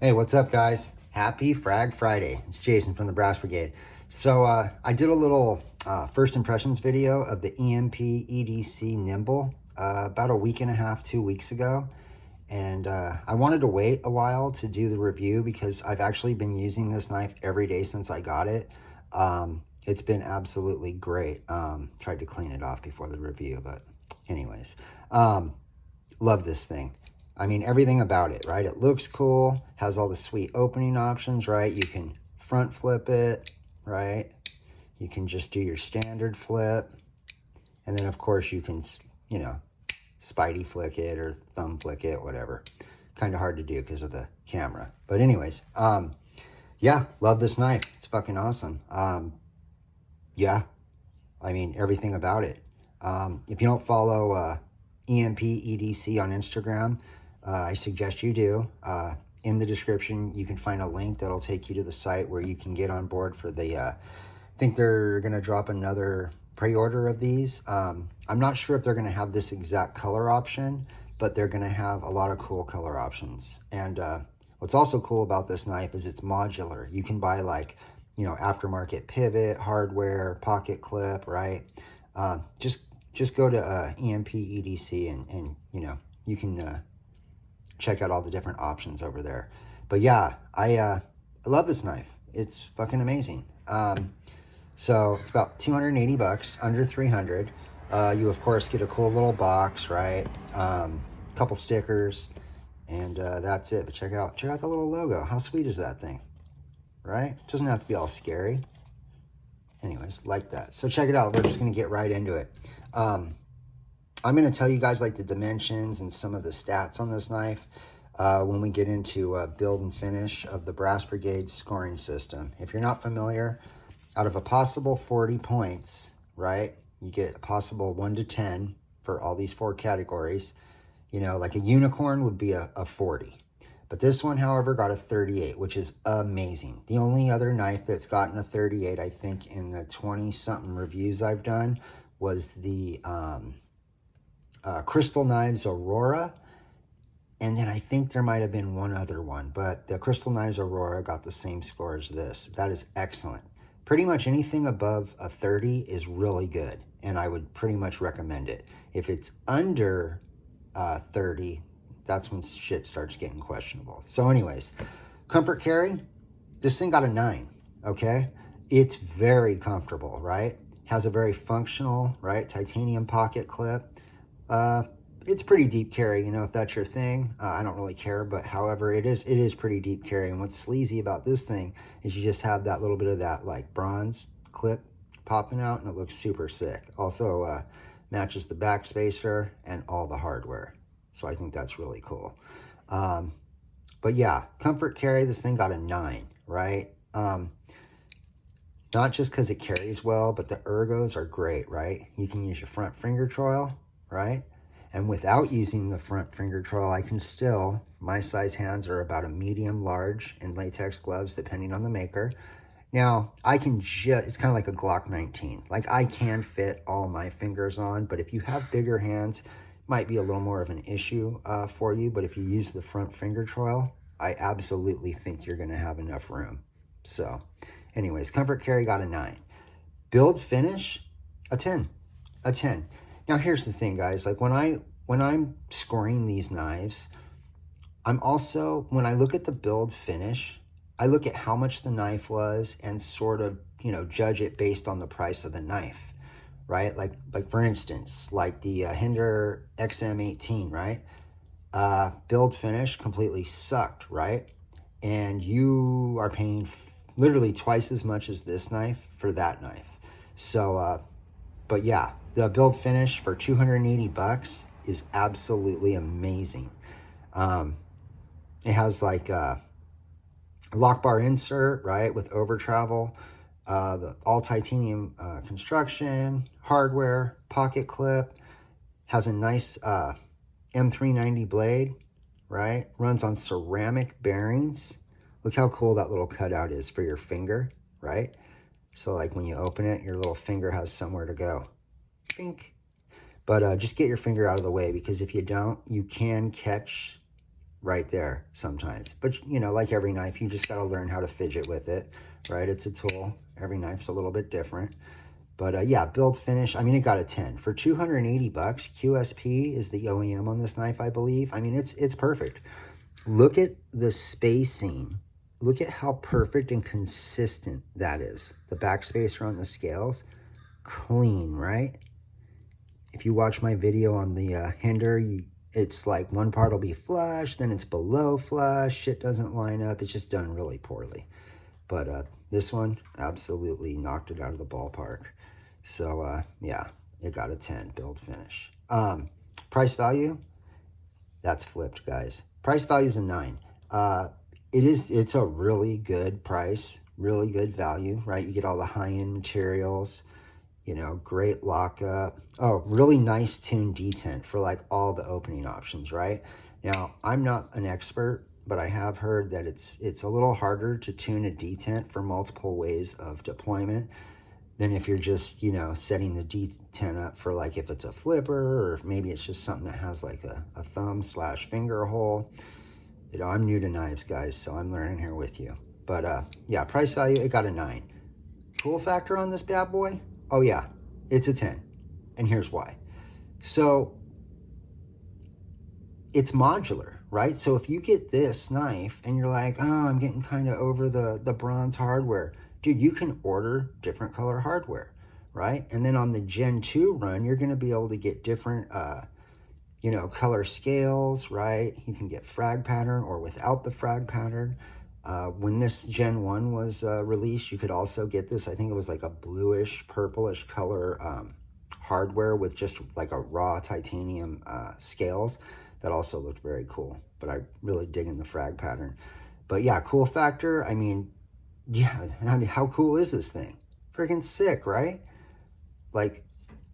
Hey, what's up, guys? Happy Frag Friday. It's Jason from the Brass Brigade. So I did a little first impressions video of the EMPEDC Nymble about a week and a half, 2 weeks ago. And I wanted to wait a while to do the review because I've actually been using this knife every day since I got it. It's been absolutely great. Tried to clean it off before the review, but anyways. Love this thing. I mean, everything about it, right? It looks cool, has all the sweet opening options, right? You can front flip it, right? You can just do your standard flip. And then, of course, you can, you know, spidey flick it or thumb flick it, whatever. Kind of hard to do because of the camera. But anyways, yeah, love this knife. It's fucking awesome. Yeah, I mean, everything about it. If you don't follow EMPEDC on Instagram, I suggest you do. In the description, you can find a link that'll take you to the site where you can get on board for the, I think they're going to drop another pre-order of these. I'm not sure if they're going to have this exact color option, but they're going to have a lot of cool color options. And what's also cool about this knife is it's modular. You can buy like, you know, aftermarket pivot, hardware, pocket clip, right? Just go to EMPEDC and you know, you can check out all the different options over there. But yeah, I love this knife. It's fucking amazing. So it's about 280 bucks, under 300. You of course get a cool little box, right? Couple stickers, and that's it. But check out the little logo. How sweet is that thing, right? It doesn't have to be all scary. Anyways, like that. So check it out. We're just gonna get right into it. I'm going to tell you guys like the dimensions and some of the stats on this knife when we get into build and finish of the Brass Brigade scoring system. If you're not familiar, out of a possible 40 points, right, you get a possible 1 to 10 for all these 4 categories. You know, like a unicorn would be a 40. But this one, however, got a 38, which is amazing. The only other knife that's gotten a 38, I think, in the 20-something reviews I've done was the Crystal Knives Aurora, and then I think there might have been one other one, but the Crystal Knives Aurora got the same score as this. That is excellent. Pretty much anything above a 30 is really good, and I would pretty much recommend it. If it's under 30, that's when shit starts getting questionable. So anyways, comfort carry, this thing got a 9, okay? It's very comfortable, right? Has a very functional, right, titanium pocket clip. It's pretty deep carry, you know, if that's your thing. I don't really care, but however, it is pretty deep carry. And what's sleazy about this thing is you just have that little bit of that like bronze clip popping out, and it looks super sick. Also matches the back spacer and all the hardware. So I think that's really cool. But yeah, comfort carry, this thing got a 9, right? Not just because it carries well, but the ergos are great, right? You can use your front finger choil, right? And without using the front finger choil, I can still, my size hands are about a medium large in latex gloves, depending on the maker. Now, I can just, it's kind of like a Glock 19. Like I can fit all my fingers on, but if you have bigger hands, it might be a little more of an issue for you. But if you use the front finger choil, I absolutely think you're gonna have enough room. So anyways, comfort carry got a 9. Build finish, a 10, a 10. Now, here's the thing, guys. Like when I'm scoring these knives, I'm also, when I look at the build finish, I look at how much the knife was and sort of, you know, judge it based on the price of the knife, right? Like for instance, like the Hinder XM18, right? Build finish completely sucked, right? And you are paying literally twice as much as this knife for that knife. So, but yeah, the build finish for 280 bucks is absolutely amazing. It has like a lock bar insert, right, with over travel, the all titanium construction, hardware, pocket clip, has a nice M390 blade, right? Runs on ceramic bearings. Look how cool that little cutout is for your finger, right? So like when you open it, your little finger has somewhere to go. Think. But just get your finger out of the way, because if you don't, you can catch right there sometimes. But, you know, like every knife, you just got to learn how to fidget with it, right? It's a tool. Every knife's a little bit different. But yeah, build finish, I mean, it got a 10. For 280 bucks, QSP is the OEM on this knife, I believe. I mean, it's perfect. Look at the spacing. Look at how perfect and consistent that is. The backspacer on the scales, clean, right? If you watch my video on the hinder, it's like one part will be flush, then it's below flush, shit doesn't line up. It's just done really poorly. But this one absolutely knocked it out of the ballpark. So yeah, it got a 10, build finish. Price value, that's flipped, guys. Price value is a 9. It's a really good price, really good value, right? You get all the high-end materials, you know, great lockup. Oh, really nice tuned detent for like all the opening options, right? Now, I'm not an expert, but I have heard that it's a little harder to tune a detent for multiple ways of deployment than if you're just, you know, setting the detent up for like if it's a flipper, or if maybe it's just something that has like a thumb / finger hole. You know, I'm new to knives, guys, so I'm learning here with you. But yeah, price value, it got a 9. Cool factor on this bad boy? Oh yeah, it's a 10. And here's why. So it's modular, right? So if you get this knife and you're like, oh, I'm getting kind of over the bronze hardware, dude, you can order different color hardware, right? And then on the Gen 2 run, you're going to be able to get different, you know, color scales, right? You can get frag pattern or without the frag pattern. When this Gen 1 was released, you could also get this, I think it was like a bluish, purplish color hardware with just like a raw titanium scales. That also looked very cool, but I really dig in the frag pattern. But yeah, cool factor, I mean, yeah, I mean, how cool is this thing? Freaking sick, right? Like,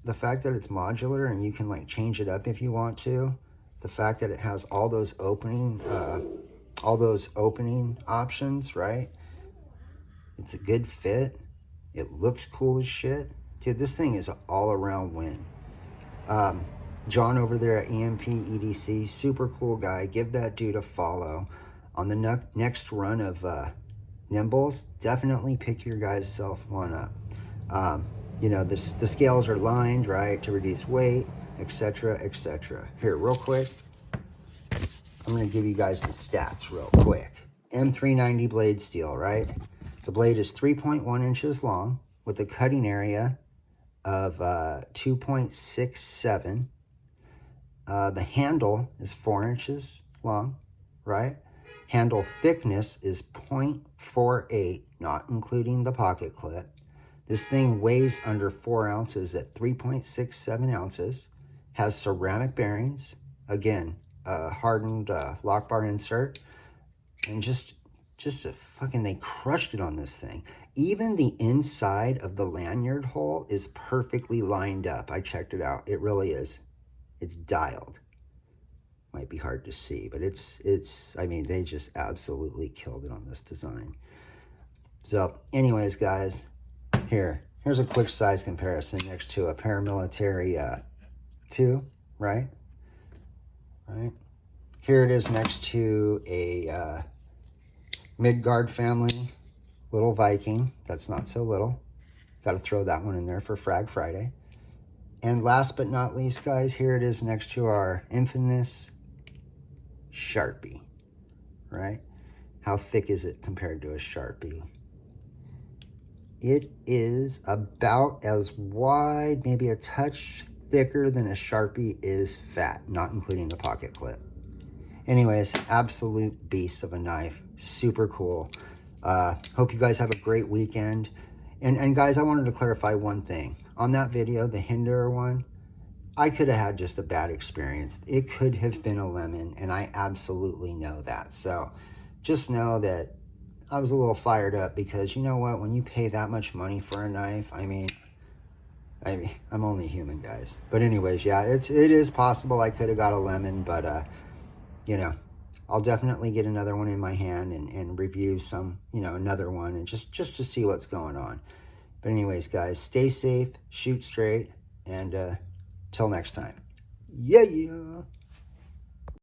the fact that it's modular and you can like change it up if you want to. The fact that it has all those opening options, right? It's a good fit. It looks cool as shit. Dude, this thing is an all-around win. John over there at EMPEDC, super cool guy. Give that dude a follow. On the next run of Nymbles, definitely pick your guys' self one up. You know, the scales are lined, right, to reduce weight, etc., etc. Here, real quick, I'm going to give you guys the stats real quick. M390 blade steel, right? The blade is 3.1 inches long with a cutting area of 2.67. The handle is 4 inches long, right? Handle thickness is 0.48, not including the pocket clip. This thing weighs under 4 ounces at 3.67 ounces. Has ceramic bearings. Again, hardened lock bar insert. And just a fucking, they crushed it on this thing. Even the inside of the lanyard hole is perfectly lined up. I checked it out. It really is. It's dialed. Might be hard to see, but it's I mean, they just absolutely killed it on this design. So anyways, guys, here's a quick size comparison next to a paramilitary 2, right? Here it is next to a Midgard family little Viking. That's not so little. Got to throw that one in there for Frag Friday. And last but not least, guys, here it is next to our infamous Sharpie, right? How thick is it compared to a Sharpie? It is about as wide, maybe a touch thicker than a Sharpie is fat, not including the pocket clip. Anyways, absolute beast of a knife. Super cool. Hope you guys have a great weekend. And guys, I wanted to clarify one thing. On that video, the Hinder one, I could have had just a bad experience. It could have been a lemon, and I absolutely know that. So just know that I was a little fired up because, you know what, when you pay that much money for a knife, I mean, I'm only human, guys. But anyways, yeah, it is possible I could have got a lemon, but, you know, I'll definitely get another one in my hand and review some, you know, another one and just to see what's going on. But anyways, guys, stay safe, shoot straight, and till next time. Yeah.